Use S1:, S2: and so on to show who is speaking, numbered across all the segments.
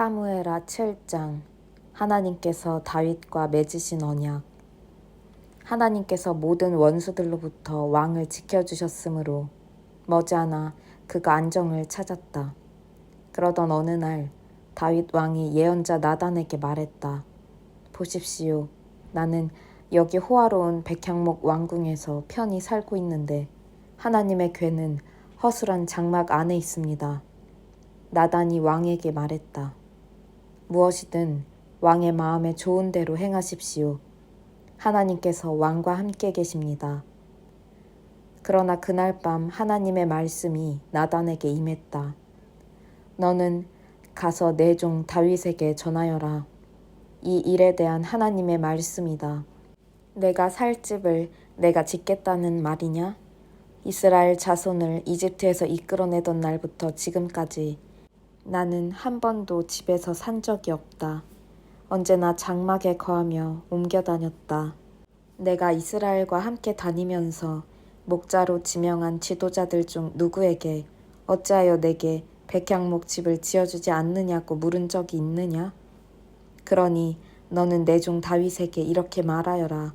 S1: 사무엘하 7장. 하나님께서 다윗과 맺으신 언약. 하나님께서 모든 원수들로부터 왕을 지켜주셨으므로 머지않아 그가 안정을 찾았다. 그러던 어느 날 다윗 왕이 예언자 나단에게 말했다. 보십시오. 나는 여기 호화로운 백향목 왕궁에서 편히 살고 있는데 하나님의 궤는 허술한 장막 안에 있습니다. 나단이 왕에게 말했다. 무엇이든 왕의 마음에 좋은 대로 행하십시오. 하나님께서 왕과 함께 계십니다. 그러나 그날 밤 하나님의 말씀이 나단에게 임했다. 너는 가서 내 종 다윗에게 전하여라. 이 일에 대한 하나님의 말씀이다. 내가 살 집을 내가 짓겠다는 말이냐? 이스라엘 자손을 이집트에서 이끌어내던 날부터 지금까지 나는 한 번도 집에서 산 적이 없다. 언제나 장막에 거하며 옮겨 다녔다. 내가 이스라엘과 함께 다니면서 목자로 지명한 지도자들 중 누구에게 어찌하여 내게 백향목 집을 지어주지 않느냐고 물은 적이 있느냐? 그러니 너는 내 종 다윗에게 이렇게 말하여라.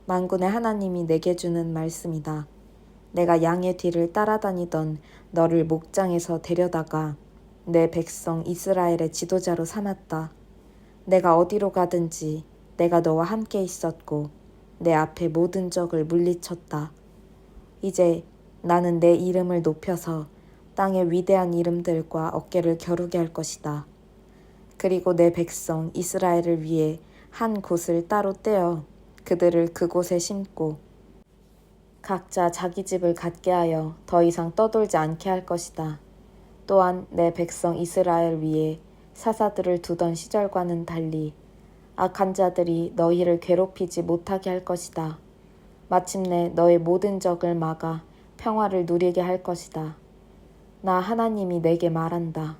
S1: 만군의 하나님이 내게 주는 말씀이다. 내가 양의 뒤를 따라다니던 너를 목장에서 데려다가 내 백성 이스라엘의 지도자로 삼았다. 내가 어디로 가든지 내가 너와 함께 있었고 내 앞에 모든 적을 물리쳤다. 이제 나는 내 이름을 높여서 땅의 위대한 이름들과 어깨를 겨루게 할 것이다. 그리고 내 백성 이스라엘을 위해 한 곳을 따로 떼어 그들을 그곳에 심고 각자 자기 집을 갖게 하여 더 이상 떠돌지 않게 할 것이다. 또한 내 백성 이스라엘 위에 사사들을 두던 시절과는 달리 악한 자들이 너희를 괴롭히지 못하게 할 것이다. 마침내 너의 모든 적을 막아 평화를 누리게 할 것이다. 나 하나님이 내게 말한다.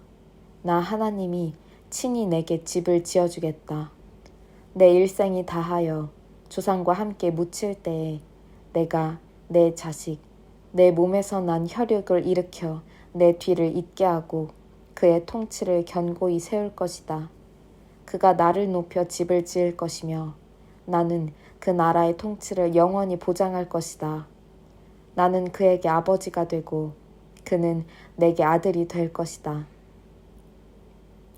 S1: 나 하나님이 친히 내게 집을 지어주겠다. 내 일생이 다하여 조상과 함께 묻힐 때에 내가 내 자식, 내 몸에서 난 혈육을 일으켜 내 뒤를 잇게 하고 그의 통치를 견고히 세울 것이다. 그가 나를 높여 집을 지을 것이며 나는 그 나라의 통치를 영원히 보장할 것이다. 나는 그에게 아버지가 되고 그는 내게 아들이 될 것이다.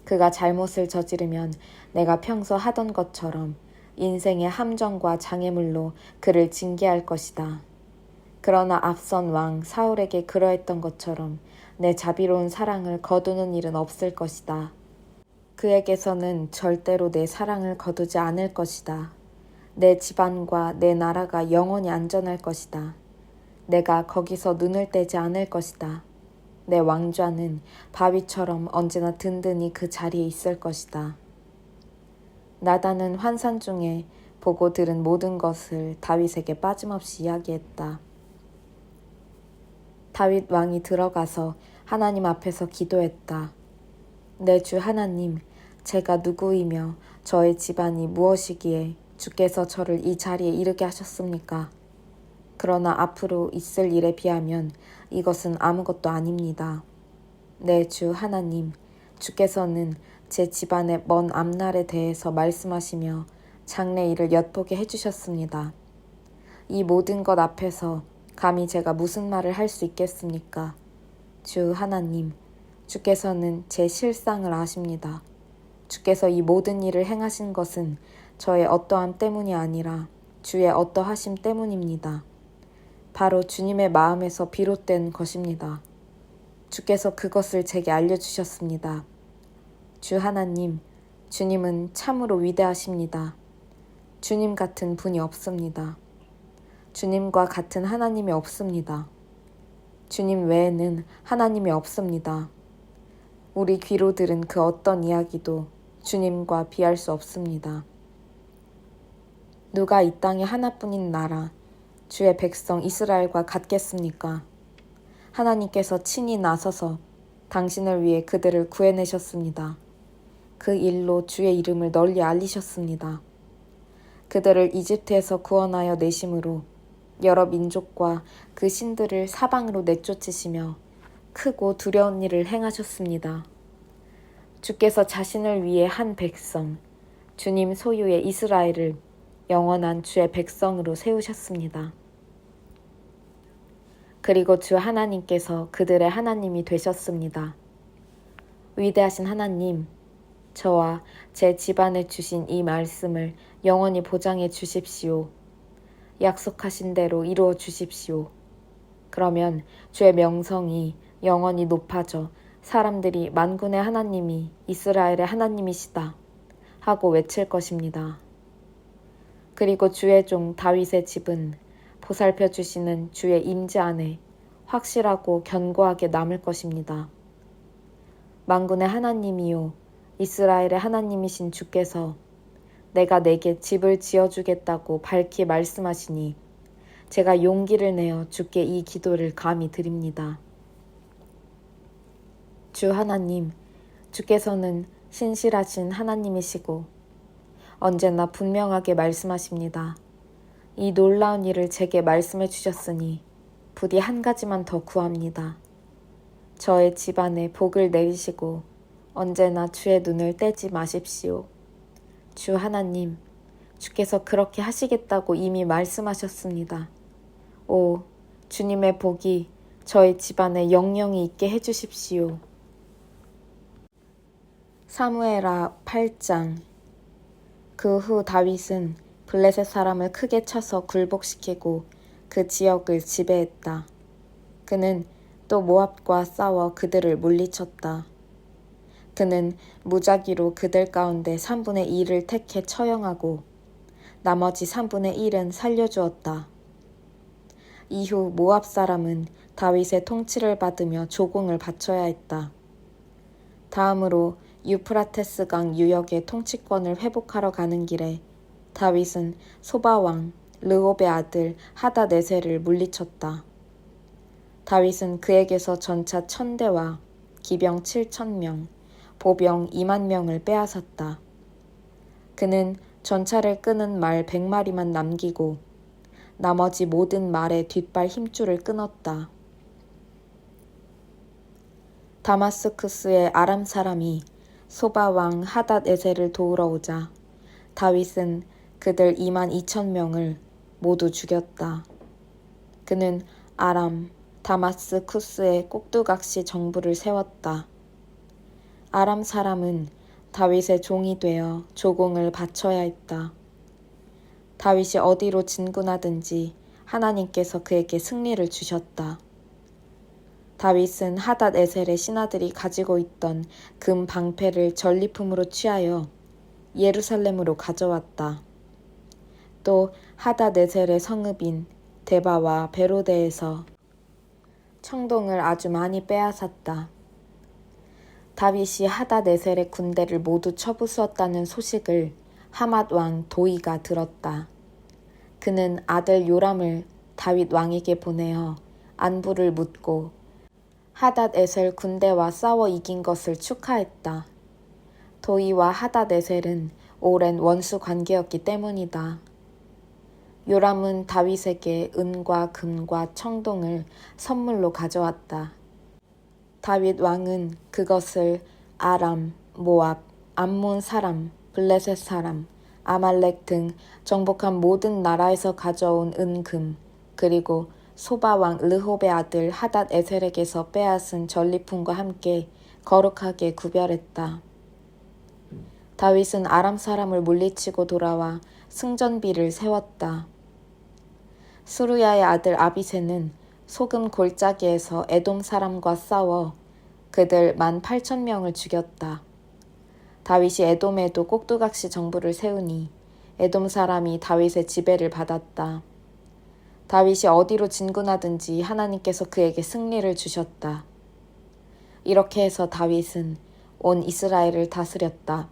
S1: 그가 잘못을 저지르면 내가 평소 하던 것처럼 인생의 함정과 장애물로 그를 징계할 것이다. 그러나 앞선 왕 사울에게 그러했던 것처럼 내 자비로운 사랑을 거두는 일은 없을 것이다. 그에게서는 절대로 내 사랑을 거두지 않을 것이다. 내 집안과 내 나라가 영원히 안전할 것이다. 내가 거기서 눈을 떼지 않을 것이다. 내 왕좌는 바위처럼 언제나 든든히 그 자리에 있을 것이다. 나단은 환산 중에 보고 들은 모든 것을 다윗에게 빠짐없이 이야기했다. 다윗 왕이 들어가서 하나님 앞에서 기도했다. 내 주 하나님, 제가 누구이며 저의 집안이 무엇이기에 주께서 저를 이 자리에 이르게 하셨습니까? 그러나 앞으로 있을 일에 비하면 이것은 아무것도 아닙니다. 내 주 하나님, 주께서는 제 집안의 먼 앞날에 대해서 말씀하시며 장래 일을 엿보게 해주셨습니다. 이 모든 것 앞에서 감히 제가 무슨 말을 할 수 있겠습니까? 주 하나님, 주께서는 제 실상을 아십니다. 주께서 이 모든 일을 행하신 것은 저의 어떠함 때문이 아니라 주의 어떠하심 때문입니다. 바로 주님의 마음에서 비롯된 것입니다. 주께서 그것을 제게 알려주셨습니다. 주 하나님, 주님은 참으로 위대하십니다. 주님 같은 분이 없습니다. 주님과 같은 하나님이 없습니다. 주님 외에는 하나님이 없습니다. 우리 귀로 들은 그 어떤 이야기도 주님과 비할 수 없습니다. 누가 이 땅에 하나뿐인 나라, 주의 백성 이스라엘과 같겠습니까? 하나님께서 친히 나서서 당신을 위해 그들을 구해내셨습니다. 그 일로 주의 이름을 널리 알리셨습니다. 그들을 이집트에서 구원하여 내심으로 여러 민족과 그 신들을 사방으로 내쫓으시며 크고 두려운 일을 행하셨습니다. 주께서 자신을 위해 한 백성, 주님 소유의 이스라엘을 영원한 주의 백성으로 세우셨습니다. 그리고 주 하나님께서 그들의 하나님이 되셨습니다. 위대하신 하나님, 저와 제 집안에 주신 이 말씀을 영원히 보장해 주십시오. 약속하신 대로 이루어 주십시오. 그러면 주의 명성이 영원히 높아져 사람들이 만군의 하나님이 이스라엘의 하나님이시다 하고 외칠 것입니다. 그리고 주의 종 다윗의 집은 보살펴 주시는 주의 임재 안에 확실하고 견고하게 남을 것입니다. 만군의 하나님이요 이스라엘의 하나님이신 주께서 내가 내게 집을 지어주겠다고 밝히 말씀하시니 제가 용기를 내어 주께 이 기도를 감히 드립니다. 주 하나님, 주께서는 신실하신 하나님이시고 언제나 분명하게 말씀하십니다. 이 놀라운 일을 제게 말씀해 주셨으니 부디 한 가지만 더 구합니다. 저의 집안에 복을 내리시고 언제나 주의 눈을 떼지 마십시오. 주 하나님, 주께서 그렇게 하시겠다고 이미 말씀하셨습니다. 오, 주님의 복이 저의 집안에 영영이 있게 해주십시오. 사무엘하 8장. 그 후 다윗은 블레셋 사람을 크게 쳐서 굴복시키고 그 지역을 지배했다. 그는 또 모압과 싸워 그들을 물리쳤다. 그는 무작위로 그들 가운데 3분의 1을 택해 처형하고 나머지 3분의 1은 살려주었다. 이후 모압 사람은 다윗의 통치를 받으며 조공을 바쳐야 했다. 다음으로 유프라테스강 유역의 통치권을 회복하러 가는 길에 다윗은 소바왕 르홉의 아들 하닷에셀을 물리쳤다. 다윗은 그에게서 전차 1000대와 기병 7000명, 보병 2만 명을 빼앗았다. 그는 전차를 끄는 말 100마리만 남기고 나머지 모든 말의 뒷발 힘줄을 끊었다. 다마스쿠스의 아람 사람이 소바왕 하닷에셀을 도우러 오자 다윗은 그들 22,000명을 모두 죽였다. 그는 아람, 다마스쿠스에 꼭두각시 정부를 세웠다. 아람 사람은 다윗의 종이 되어 조공을 바쳐야 했다. 다윗이 어디로 진군하든지 하나님께서 그에게 승리를 주셨다. 다윗은 하닷에셀의 신하들이 가지고 있던 금 방패를 전리품으로 취하여 예루살렘으로 가져왔다. 또 하닷에셀의 성읍인 데바와 베로데에서 청동을 아주 많이 빼앗았다. 다윗이 하닷에셀의 군대를 모두 쳐부수었다는 소식을 하맛 왕 도이가 들었다. 그는 아들 요람을 다윗 왕에게 보내어 안부를 묻고 하닷에셀 군대와 싸워 이긴 것을 축하했다. 도이와 하닷에셀은 오랜 원수 관계였기 때문이다. 요람은 다윗에게 은과 금과 청동을 선물로 가져왔다. 다윗 왕은 그것을 아람, 모압, 암몬 사람, 블레셋 사람, 아말렉 등 정복한 모든 나라에서 가져온 은금, 그리고 소바왕 르홉의 아들 하닷에셀에게서 빼앗은 전리품과 함께 거룩하게 구별했다. 다윗은 아람 사람을 물리치고 돌아와 승전비를 세웠다. 수르야의 아들 아비새는 소금 골짜기에서 에돔 사람과 싸워 그들 18,000명을 죽였다. 다윗이 에돔에도 꼭두각시 정부를 세우니 에돔 사람이 다윗의 지배를 받았다. 다윗이 어디로 진군하든지 하나님께서 그에게 승리를 주셨다. 이렇게 해서 다윗은 온 이스라엘을 다스렸다.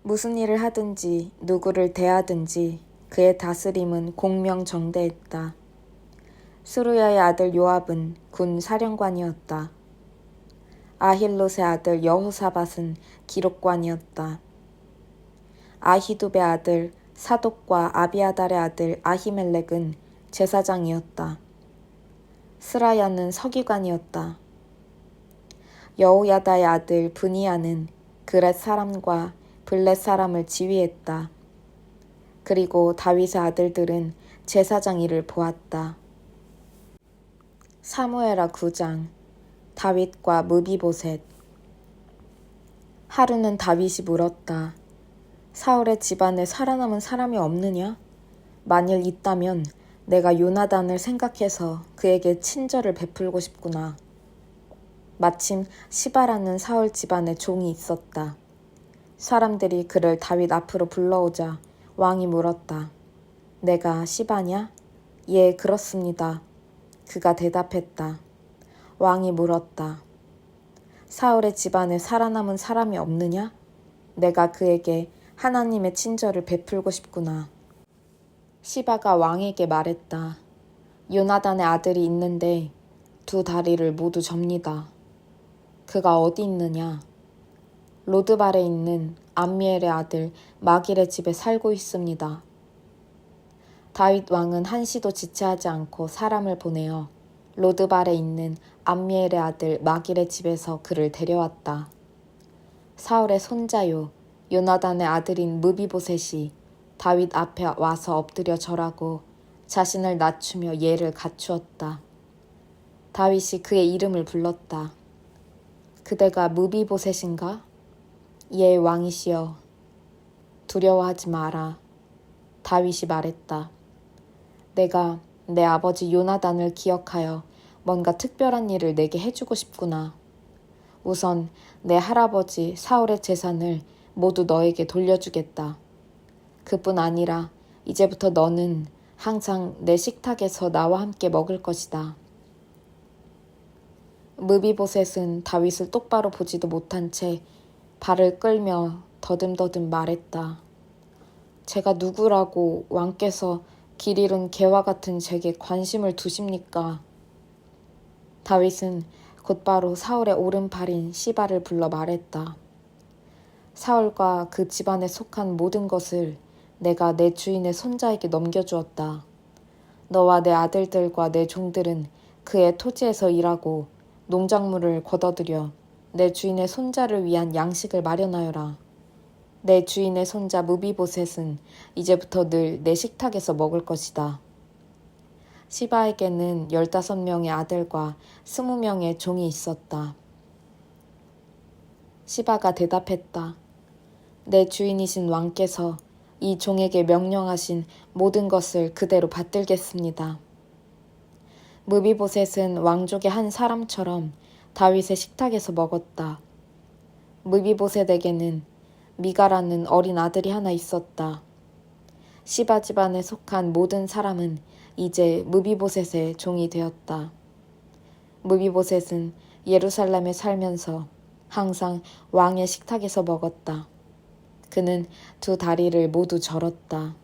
S1: 무슨 일을 하든지 누구를 대하든지 그의 다스림은 공명정대했다. 수르야의 아들 요압은 군 사령관이었다. 아힐롯의 아들 여호사밧은 기록관이었다. 아히두베의 아들 사독과 아비아달의 아들 아히멜렉은 제사장이었다. 스라야는 서기관이었다. 여호야다의 아들 브니야는 그렛 사람과 블렛 사람을 지휘했다. 그리고 다윗의 아들들은 제사장 일을 보았다. 사무엘하 9장. 다윗과 무비보셋. 하루는 다윗이 물었다. 사울의 집안에 살아남은 사람이 없느냐? 만일 있다면 내가 요나단을 생각해서 그에게 친절을 베풀고 싶구나. 마침 시바라는 사울 집안에 종이 있었다. 사람들이 그를 다윗 앞으로 불러오자 왕이 물었다. 내가 시바냐? 예, 그렇습니다. 그가 대답했다. 왕이 물었다. 사울의 집안에 살아남은 사람이 없느냐? 내가 그에게 하나님의 친절을 베풀고 싶구나. 시바가 왕에게 말했다. 요나단의 아들이 있는데 두 다리를 모두 접니다. 그가 어디 있느냐? 로드발에 있는 암미엘의 아들 마길의 집에 살고 있습니다. 다윗 왕은 한시도 지체하지 않고 사람을 보내어 로드발에 있는 암미엘의 아들 마길의 집에서 그를 데려왔다. 사울의 손자요 요나단의 아들인 무비보셋이 다윗 앞에 와서 엎드려 절하고 자신을 낮추며 예를 갖추었다. 다윗이 그의 이름을 불렀다. 그대가 무비보셋인가? 예, 왕이시여. 두려워하지 마라. 다윗이 말했다. 내가 내 아버지 요나단을 기억하여 뭔가 특별한 일을 내게 해주고 싶구나. 우선 내 할아버지 사울의 재산을 모두 너에게 돌려주겠다. 그뿐 아니라 이제부터 너는 항상 내 식탁에서 나와 함께 먹을 것이다. 무비보셋은 다윗을 똑바로 보지도 못한 채 발을 끌며 더듬더듬 말했다. 제가 누구라고 왕께서 길 잃은 개와 같은 제게 관심을 두십니까? 다윗은 곧바로 사울의 오른팔인 시바를 불러 말했다. 사울과 그 집안에 속한 모든 것을 내가 내 주인의 손자에게 넘겨주었다. 너와 내 아들들과 내 종들은 그의 토지에서 일하고 농작물을 거둬들여 내 주인의 손자를 위한 양식을 마련하여라. 내 주인의 손자 무비보셋은 이제부터 늘 내 식탁에서 먹을 것이다. 시바에게는 15명의 아들과 20명의 종이 있었다. 시바가 대답했다. 내 주인이신 왕께서 이 종에게 명령하신 모든 것을 그대로 받들겠습니다. 무비보셋은 왕족의 한 사람처럼 다윗의 식탁에서 먹었다. 무비보셋에게는 미가라는 어린 아들이 하나 있었다. 시바 집안에 속한 모든 사람은 이제 무비보셋의 종이 되었다. 무비보셋은 예루살렘에 살면서 항상 왕의 식탁에서 먹었다. 그는 두 다리를 모두 절었다.